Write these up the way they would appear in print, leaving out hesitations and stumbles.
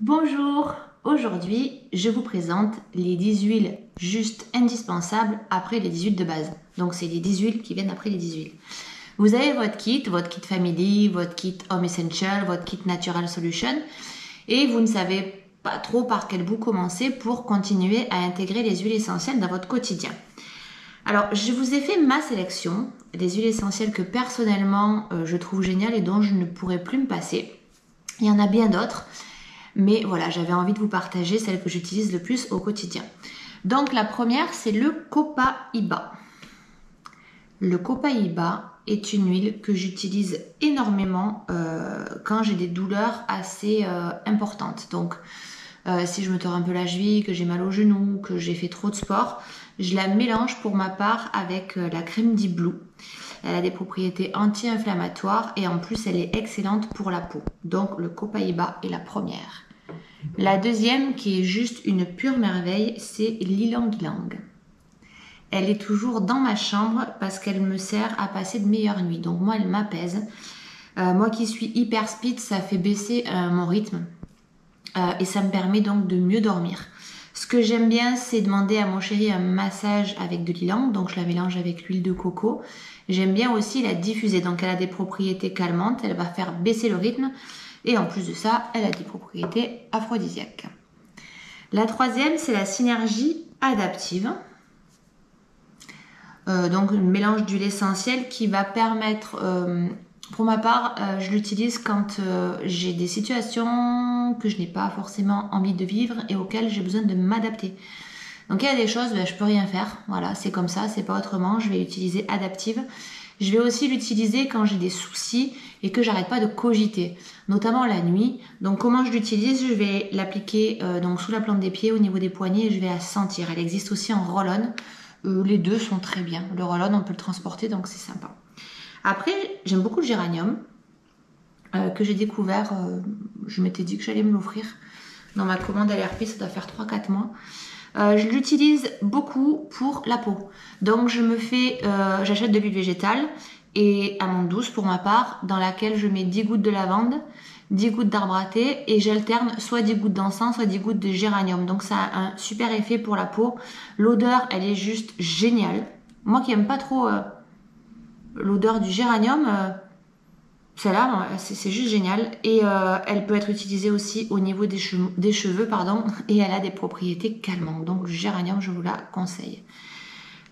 Bonjour, aujourd'hui je vous présente les 10 huiles juste indispensables après les 10 huiles de base. Donc c'est les 10 huiles qui viennent après les 10 huiles. Vous avez votre kit Family, votre kit Home Essential, votre kit Natural Solution et vous ne savez pas trop par quel bout commencer pour continuer à intégrer les huiles essentielles dans votre quotidien. Alors je vous ai fait ma sélection des huiles essentielles que personnellement je trouve géniales et dont je ne pourrais plus me passer. Il y en a bien d'autres. Mais voilà, j'avais envie de vous partager celle que j'utilise le plus au quotidien. Donc la première, c'est le Copaiba. Le Copaiba est une huile que j'utilise énormément quand j'ai des douleurs assez importantes. Donc si je me tords un peu la cheville, que j'ai mal au genou, que j'ai fait trop de sport, je la mélange pour ma part avec la crème d'Iblou. Elle a des propriétés anti-inflammatoires et en plus elle est excellente pour la peau. Donc le Copaiba est la première. La deuxième, qui est juste une pure merveille, c'est l'Ylang Ylang. Elle est toujours dans ma chambre parce qu'elle me sert à passer de meilleures nuits. Donc moi, elle m'apaise. Moi qui suis hyper speed, ça fait baisser mon rythme et ça me permet donc de mieux dormir. Ce que j'aime bien, c'est demander à mon chéri un massage avec de l'ylang, donc je la mélange avec l'huile de coco. J'aime bien aussi la diffuser, donc elle a des propriétés calmantes, elle va faire baisser le rythme. Et en plus de ça, elle a des propriétés aphrodisiaques. La troisième, c'est la synergie adaptive. Donc un mélange d'huile essentielle qui va permettre, pour ma part, je l'utilise quand j'ai des situations que je n'ai pas forcément envie de vivre et auxquelles j'ai besoin de m'adapter. Donc il y a des choses, je peux rien faire. Voilà, c'est comme ça, c'est pas autrement. Je vais l'utiliser adaptive. Je vais aussi l'utiliser quand j'ai des soucis et que j'arrête pas de cogiter, notamment la nuit. Donc comment je l'utilise? Je vais l'appliquer donc sous la plante des pieds, au niveau des poignets, et je vais la sentir. Elle existe aussi en roll-on. Les deux sont très bien. Le roll-on, on peut le transporter, donc c'est sympa. Après, j'aime beaucoup le géranium que j'ai découvert. Je m'étais dit que j'allais me l'offrir dans ma commande LRP, ça doit faire 3-4 mois. Je l'utilise beaucoup pour la peau. Donc j'achète de l'huile végétale et amande douce pour ma part, dans laquelle je mets 10 gouttes de lavande, 10 gouttes d'arbre à thé et j'alterne soit 10 gouttes d'encens, soit 10 gouttes de géranium. Donc ça a un super effet pour la peau. L'odeur, elle est juste géniale. Moi qui aime pas trop l'odeur du géranium, celle-là, c'est juste génial. Et elle peut être utilisée aussi au niveau des cheveux, et elle a des propriétés calmantes. Donc, le géranium, je vous la conseille.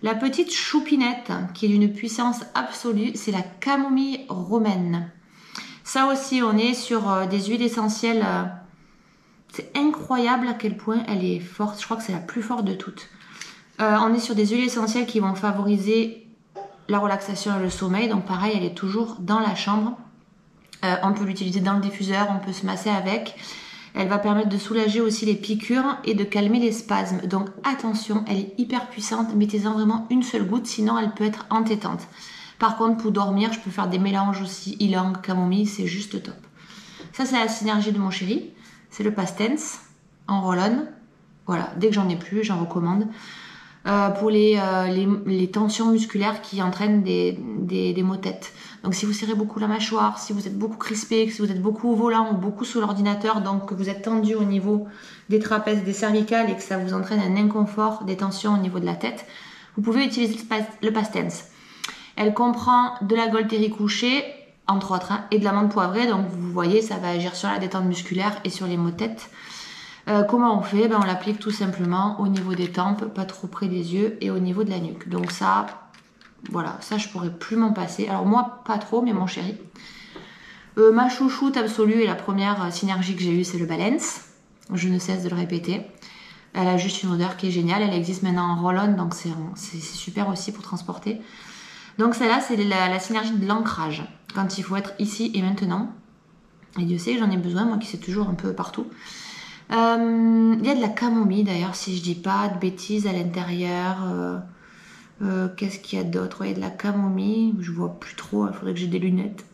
La petite choupinette, qui est d'une puissance absolue, c'est la camomille romaine. Ça aussi, on est sur des huiles essentielles. C'est incroyable à quel point elle est forte. Je crois que c'est la plus forte de toutes. On est sur des huiles essentielles qui vont favoriser la relaxation et le sommeil. Donc, pareil, elle est toujours dans la chambre. On peut l'utiliser dans le diffuseur, on peut se masser avec. Elle va permettre de soulager aussi les piqûres et de calmer les spasmes. Donc attention, elle est hyper puissante. Mettez-en vraiment une seule goutte, sinon elle peut être entêtante. Par contre, pour dormir, je peux faire des mélanges aussi ylang, camomille, c'est juste top. Ça, c'est la synergie de mon chéri. C'est le Pastens en roll-on. Voilà, dès que j'en ai plus, j'en recommande. Pour les tensions musculaires qui entraînent des maux de tête. Donc si vous serrez beaucoup la mâchoire, si vous êtes beaucoup crispé, si vous êtes beaucoup au volant ou beaucoup sous l'ordinateur, donc que vous êtes tendu au niveau des trapèzes, des cervicales et que ça vous entraîne un inconfort, des tensions au niveau de la tête, vous pouvez utiliser le Pastens. Elle comprend de la Golterie couchée, entre autres, et de l'amande poivrée, donc vous voyez, ça va agir sur la détente musculaire et sur les maux de tête. Comment on fait? On l'applique tout simplement au niveau des tempes, pas trop près des yeux, et au niveau de la nuque. Donc ça, voilà, ça je pourrais plus m'en passer. Alors moi, pas trop, mais mon chéri. Ma chouchoute absolue et la première synergie que j'ai eue, c'est le Balance. Je ne cesse de le répéter. Elle a juste une odeur qui est géniale. Elle existe maintenant en roll-on, donc c'est super aussi pour transporter. Donc celle-là, c'est la synergie de l'ancrage. Quand il faut être ici et maintenant. Et Dieu sait que j'en ai besoin, moi qui sais toujours un peu partout. Il y a de la camomille d'ailleurs, si je dis pas de bêtises, à l'intérieur. Qu'est-ce qu'il y a d'autre? Il y a de la camomille, je vois plus trop, il faudrait que j'ai des lunettes.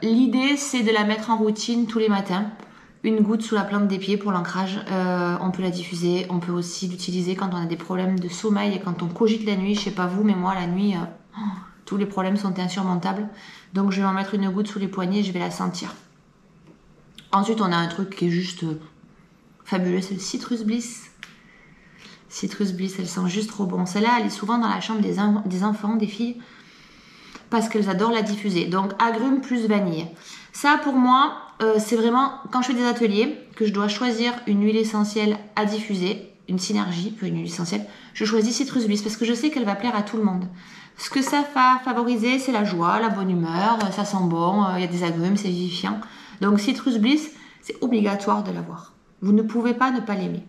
L'idée, c'est de la mettre en routine tous les matins. Une goutte sous la plante des pieds pour l'ancrage. On peut la diffuser, on peut aussi l'utiliser quand on a des problèmes de sommeil et quand on cogite la nuit. Je sais pas vous, mais moi la nuit, tous les problèmes sont insurmontables. Donc je vais en mettre une goutte sous les poignets et je vais la sentir. Ensuite, on a un truc qui est juste fabuleux, c'est le Citrus Bliss. Citrus Bliss, elle sent juste trop bon. Celle-là, elle est souvent dans la chambre des enfants, des filles, parce qu'elles adorent la diffuser. Donc, agrumes plus vanille. Ça, pour moi, c'est vraiment, quand je fais des ateliers, que je dois choisir une huile essentielle à diffuser, une synergie, une huile essentielle, je choisis Citrus Bliss, parce que je sais qu'elle va plaire à tout le monde. Ce que ça va favoriser, c'est la joie, la bonne humeur, ça sent bon, il y a des agrumes, c'est vivifiant. Donc, Citrus Bliss, c'est obligatoire de l'avoir. Vous ne pouvez pas ne pas l'aimer.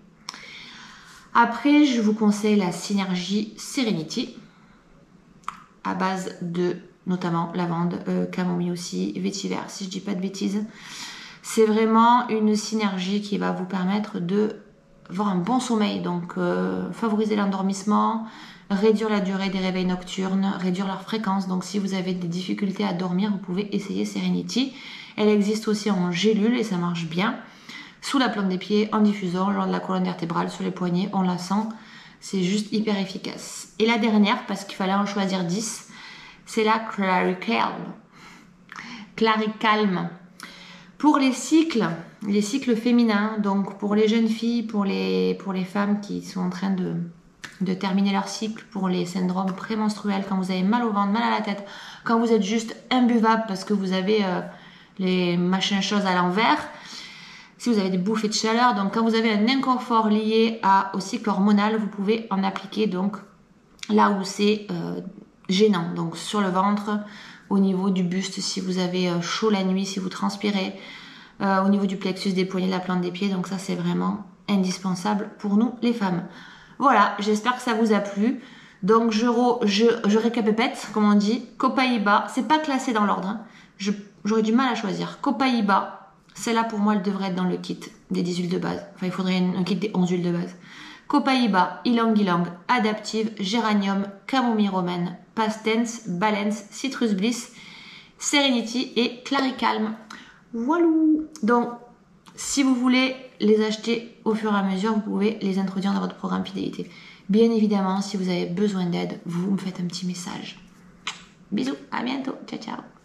Après, je vous conseille la Synergie Serenity, à base de notamment lavande, camomille aussi, vétiver, si je dis pas de bêtises. C'est vraiment une synergie qui va vous permettre d'avoir un bon sommeil, donc favoriser l'endormissement, réduire la durée des réveils nocturnes, réduire leur fréquence. Donc si vous avez des difficultés à dormir, vous pouvez essayer Serenity. Elle existe aussi en gélule et ça marche bien. Sous la plante des pieds, en diffusant, le long de la colonne vertébrale, sur les poignets, on la sent. C'est juste hyper efficace. Et la dernière, parce qu'il fallait en choisir 10, c'est la Claricalm. Claricalm. Pour les cycles féminins, donc pour les jeunes filles, pour les femmes qui sont en train de terminer leur cycle, pour les syndromes prémenstruels, quand vous avez mal au ventre, mal à la tête, quand vous êtes juste imbuvable parce que vous avez les machins choses à l'envers, si vous avez des bouffées de chaleur, donc quand vous avez un inconfort lié au cycle hormonal, vous pouvez en appliquer donc là où c'est gênant, donc sur le ventre, au niveau du buste, si vous avez chaud la nuit, si vous transpirez, au niveau du plexus des poignets, de la plante des pieds, donc ça c'est vraiment indispensable pour nous les femmes. Voilà, j'espère que ça vous a plu. Donc je récapépète, comme on dit, Copaiba, c'est pas classé dans l'ordre, hein. J'aurais du mal à choisir. Copaiba, celle-là pour moi elle devrait être dans le kit des 10 huiles de base, enfin il faudrait un kit des 11 huiles de base. Copaiba, Ylang Ylang, Adaptive, Géranium, Camomille romaine, Pastens, Balance, Citrus Bliss, Serenity et Claricalm. Voilà. Donc, si vous voulez les acheter au fur et à mesure, vous pouvez les introduire dans votre programme fidélité. Bien évidemment, si vous avez besoin d'aide, vous me faites un petit message. Bisous, à bientôt, ciao ciao.